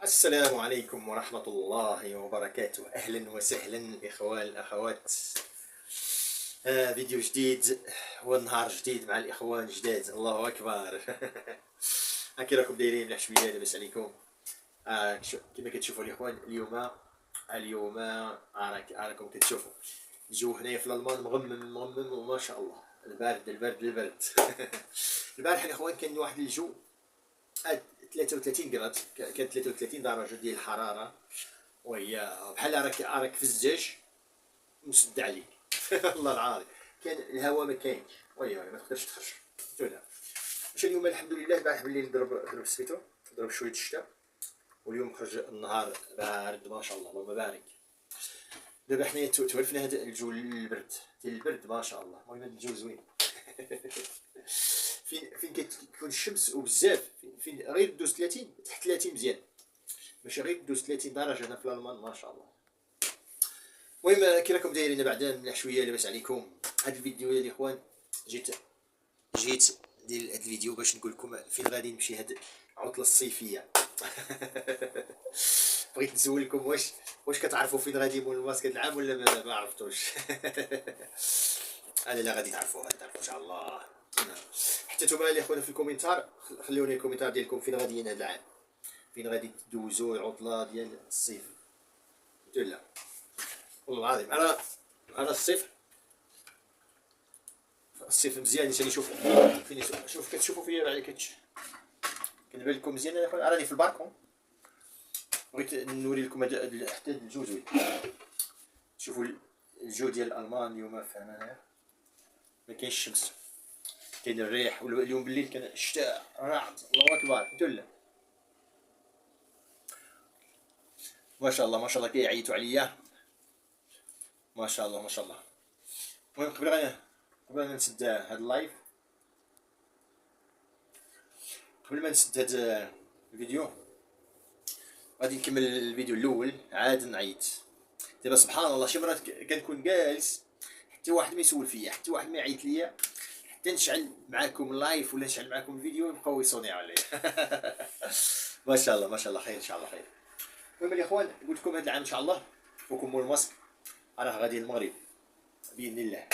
السلام عليكم ورحمة الله وبركاته. أهلا وسهلا الإخوان الأخوات. فيديو جديد ونهار جديد مع الإخوان جداد. الله أكبر. هاكي راكم دايرين مليح شوية؟ لاباس عليكم؟ كما كتشوفوا الإخوان اليوم راكم كتشوفوا الجو هنايا في الألمان مغمم وما شاء الله. البرد. البارح الإخوان كان واحد الجو 33 جراد، كانت 33 درجة ديال الحرارة، وهي بحال راك في الزجاج مسد عليك. الله العظيم كان الهواء ما كاينش، وهي ما تقدرش تخرج. ولا مشى اليوم الحمد لله. البارح بالليل ضرب السبيتو، ضرب شوية الشتاء، واليوم خرج النهار بارد ما شاء الله. اللهم بارك. دابا حنايا توالفنا هذا الجو البرد ديال البرد ما شاء الله. المهم هذا الجو زوين. فين كتكون الشمس وبزاف، فين غير دوز 30 تحت 30 مزيان، ماشي غير دوز 30 درجه هنا في الالمان ما شاء الله. المهم كي راكم دايرين بعدا مليح شويه؟ لاباس عليكم؟ هذا الفيديو يا الاخوان جيت ديال هذا الفيديو باش نقول لكم فين غادي نمشي هاد العطله الصيفيه. بغيت نسولكم واش كتعرفوا فين غادي مول الماسك هاد العام ولا ما عرفتوش؟ انا لا غادي تعرفوها ان شاء الله. حتى نتوما الاخوان في الكومنتار خليوني الكومنتار ديالكم فين غاديين هاد العام، فين غادي تدوزوا العطله ديال الصيف. قلت لا والله العظيم انا الصيف مزيان. ثاني شوف كتشوفوا فيا بعدا كنبان لكم مزيان. انا راني في الباركون، بغيت نوري لكم هذا حتى الجو زوين. شوفوا الجو ديال الالمان اليوم فهمنا، ما كاينش الشمس، كاين الريح. واليوم بالليل كان الشتاء رعد. الله اكبر. قلت لا ما شاء الله كيعيطوا عليا ما شاء الله. المهم قبل ما نسد هاد اللايف، قبل ما نسد هاد الفيديو غادي نكمل الفيديو الاول. عاد نعيط دابا سبحان الله. شي مرات كنكون جالس حتى واحد ما يسول فيا، حتى واحد ما يعيط ليا، حتى نشعل معاكم اللايف ولا نشعل معاكم الفيديو يبقاو يصونيو عليا. ما شاء الله خير ان شاء الله خير. المهم الاخوان قلت لكم هذا العام ان شاء الله وكم مول الماسك راه غادي للمغرب باذن الله.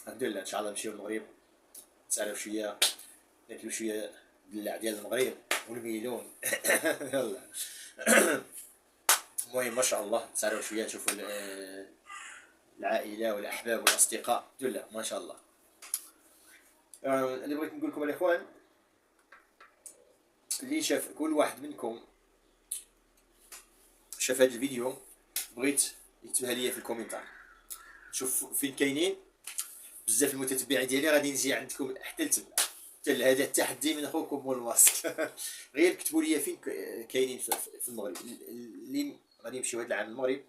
الحمد لله ان شاء الله نمشيو للمغرب، نتسالوا شويه، ناكلوا شويه دلع ديال المغرب والميلون. يلا. المهم ما شاء الله نتسالوا شويه، نشوفوا العائله والاحباب والاصدقاء. الحمد لله ما شاء الله. اللي بغيت نقول لكم الاخوان، اللي شاف كل واحد منكم شاف هذا الفيديو بغيت يكتبها لي في الكومنتار. شوف فين كاينين بزاف المتتبعين ديالي، غادي نجي عندكم حتى لتما. هذا التحدي من اخوكم مول الماسك. غير كتبوا لي فين كاينين في المغرب. اللي غادي يمشيو هذا العام المغرب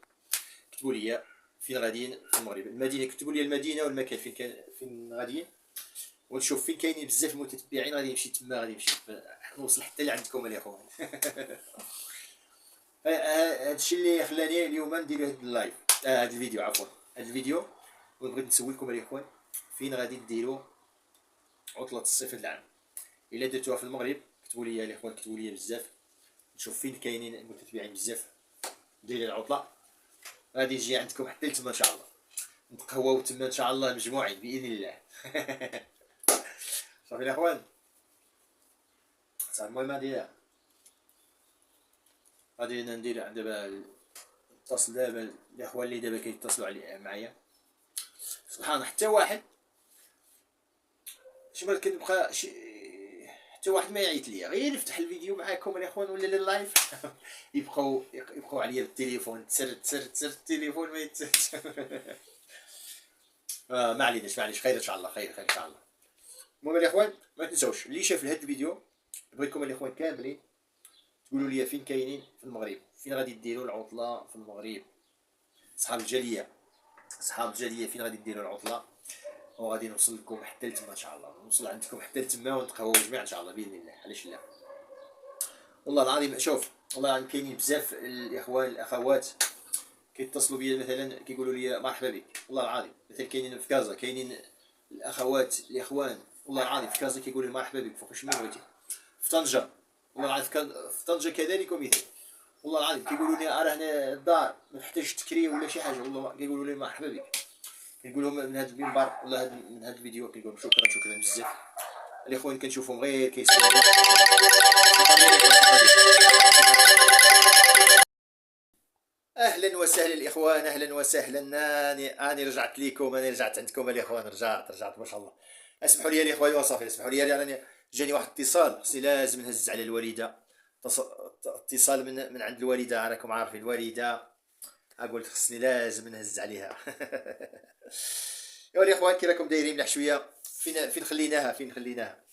كتبوا لي فين غاديين في المغرب. المدينه كتبوا لي المدينه والمكان فين غاديين، ونشوف فين كاينين بزاف المتتبعين غادي نمشي تما، غادي نمشي نوصل حتى لعندكم الاخوان. هادشي اللي خلاني اليوم ندير هاد اللايف، هاد الفيديو عفوا، هاد الفيديو. وبغيت نسولكم الاخوان فين غادي ديروا عطله الصيف هاد العام. الا درتوها في المغرب كتبوا لي الاخوان، كتبوا لي بزاف، نشوف فين كاينين المتتبعين بزاف ديال العطله. غادي نجي عندكم حتى لتما ان شاء الله، نتقهواو تما ان شاء الله مجموعين باذن الله. صافي الاخوان. المهم غادي ندير دابا، نتصل دابا الاخوان اللي دابا كيتصلوا علي معايا. سبحان حتى واحد شي مرات كنبقى حتى واحد ما يعيط ليا، غير نفتح الفيديو معاكم الاخوان ولا اللايف. يبقاو عليا بالتليفون، تسر التليفون ما يتسد. ما عليناش خير ان شاء الله، خير ان شاء الله. المهم الاخوان ما تنساوش اللي شاف هذا الفيديو، بغيتكم الاخوان كاملين تقولوا لي فين كاينين في المغرب، فين غادي ديروا العطله في المغرب. صحاب الجاليه فين غادي ديروا العطله، وغادي نوصل لكم حتى لتما ان شاء الله، نوصل عندكم حتى لتما ونتقهواو جميع ان شاء الله باذن الله. علاش لا؟ والله العظيم شوف، والله العظيم كاينين بزاف الاخوان الاخوات كيتصلوا بيا مثلا كيقولوا لي مرحبا بك. والله العظيم مثلا كاينين في كازا، كاينين الاخوات الاخوان والله العظيم في كازا كيقولوا لي مرحبا بك فوقاش ما بغيتي. في طنجة والله العظيم كان في طنجة كذلك ومثل. والله العظيم كيقولوا لي راه هنا الدار ما تحتاجش تكري ولا شي حاجه، والله كيقولوا لي مرحبا بك. كنقول لهم من هذا المنبر ولا من هذا الفيديو كنقول شكرا بزاف. الاخوان كنشوفهم غير كيسمعوا. اهلا وسهلا الاخوان، اهلا وسهلا. اني رجعت ليكم، اني رجعت عندكم الاخوان، رجعت ما شاء الله. اسمحوا لي الاخوان وصافي، اسمحوا لي راني جاني واحد الاتصال، خصني لازم نهز على الوالده. اتصال من عند الوالده، راكم عارفين الوالده، قلت خصني لازم نهز عليها. يا الاخوان كي راكم دايرين لح شويه؟ فين خليناها.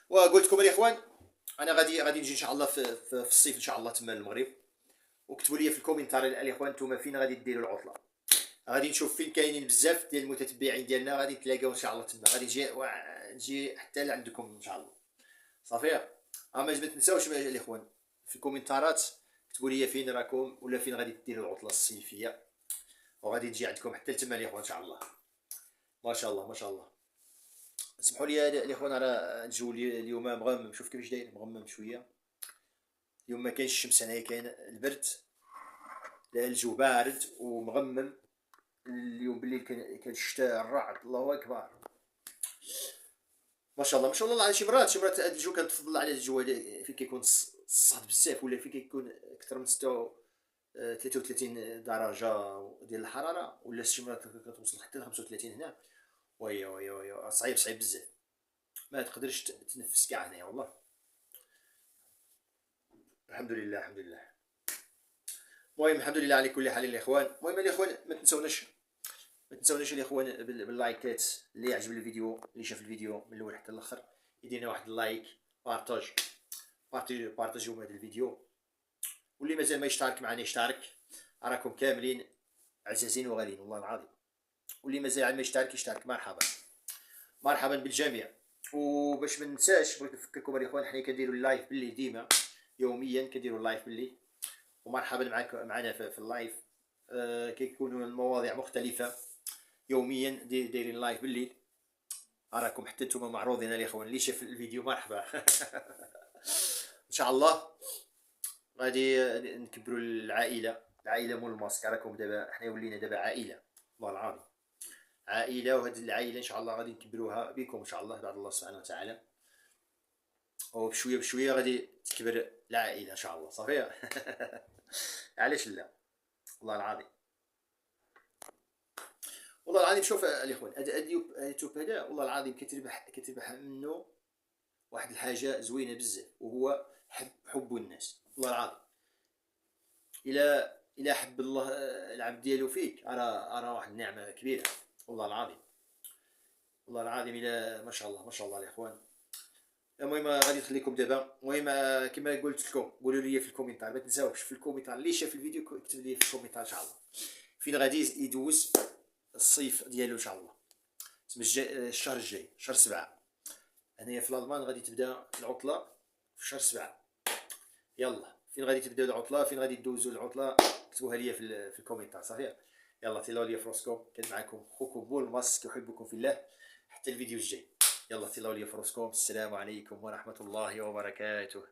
وقلت لكم الاخوان انا غادي نجي ان شاء الله في الصيف ان شاء الله تما المغرب. وكتبوا لي في الكومنتار الاخوان نتوما فين غادي ديروا العطله. غادي نشوف فين كاينين بزاف ديال المتتبعين ديالنا، غادي نتلاقاو ان شاء الله تما. غادي نجي حتى لعندكم ان شاء الله. صافي. اما ما تنساوش الاخوان في الكومنتارات كتبوا لي فين راكم ولا فين غادي ديروا العطله الصيفيه، وغادي نجي عندكم حتى لتما الاخوان ان شاء الله. ما شاء الله. اسمحوا لي الاخوان على الجو اليوم مغمم، شوف كيفاش داير مغمم شويه. اليوم ما كاينش الشمس، هنايا كاين البرد، الجو بارد ومغمم. اليوم بالليل كان الشتاء، الرعد، الله اكبر. ما شاء الله العظيم. شي مرات هذا الجو كنتفضل على الجو فين كيكون الصهد بزاف، ولا فين كيكون اكثر من 33 درجه ديال الحراره، ولا شي مرات كتوصل حتى ل 35 هنا. وي صعيب بزاف، ما تقدرش تنفس كاع هنايا والله. الحمد لله. المهم الحمد لله على كل حال الاخوان. المهم الاخوان ما تنسوناش الاخوان باللايكات. اللي يعجب الفيديو، اللي شاف الفيديو من الاول حتى الاخر، يدينا واحد اللايك، بارطاجيو هذا الفيديو. واللي مازال ما يشترك معنا يشترك، راكم كاملين عزازين وغالين والله العظيم. واللي مازال ما يشترك مرحبا بالجميع. وباش ما ننساش بغيت نفكركم الاخوان، حنا كنديروا اللايف بالليل ديما، يوميا كنديروا اللايف بالليل. ومرحبا معنا في اللايف. كيكونوا المواضيع مختلفه يوميا، دايرين لايف بالليل. راكم حتى نتوما معروضين الاخوان، اللي شاف الفيديو مرحبا. ان شاء الله غادي نكبروا العائله مول الماسك. راكم دابا حنا ولينا دابا عائله، والله العظيم عائله. وهذه العائله ان شاء الله غادي نكبروها بكم ان شاء الله بعد الله سبحانه وتعالى. وبشويه غادي تكبر العائله ان شاء الله. صافي. علاش لا، والله العظيم شوف الاخوان هذا اليوتيوب هذا والله العظيم كتربح منه واحد الحاجه زوينه بزاف، وهو حب الناس. والله العظيم الى حب الله العبد ديالو فيك، ارى واحد النعمه كبيره والله العظيم. الى ما شاء الله الاخوان. المهم غادي نخليكم دابا. المهم كما قلت لكم، قولوا لي في الكومنتار، ما تنساوش في الكومنتار اللي شاف الفيديو يكتب لي في الكومنتار ان شاء الله فين غادي يدوز الصيف ديالو ان شاء الله. الشهر الجاي شهر 7 هنايا في الالمان غادي تبدا العطله في شهر 7. يلا فين غادي تبداو العطله، فين غادي تدوزوا العطله، كتبوها لي في الكومنتار. صافي. يلا تهلاو لي فراسكم. كان معكم خوكم بول ماسك، يحبكم في الله. حتى الفيديو الجاي. يلا تهلاو لي فراسكم. السلام عليكم ورحمه الله وبركاته.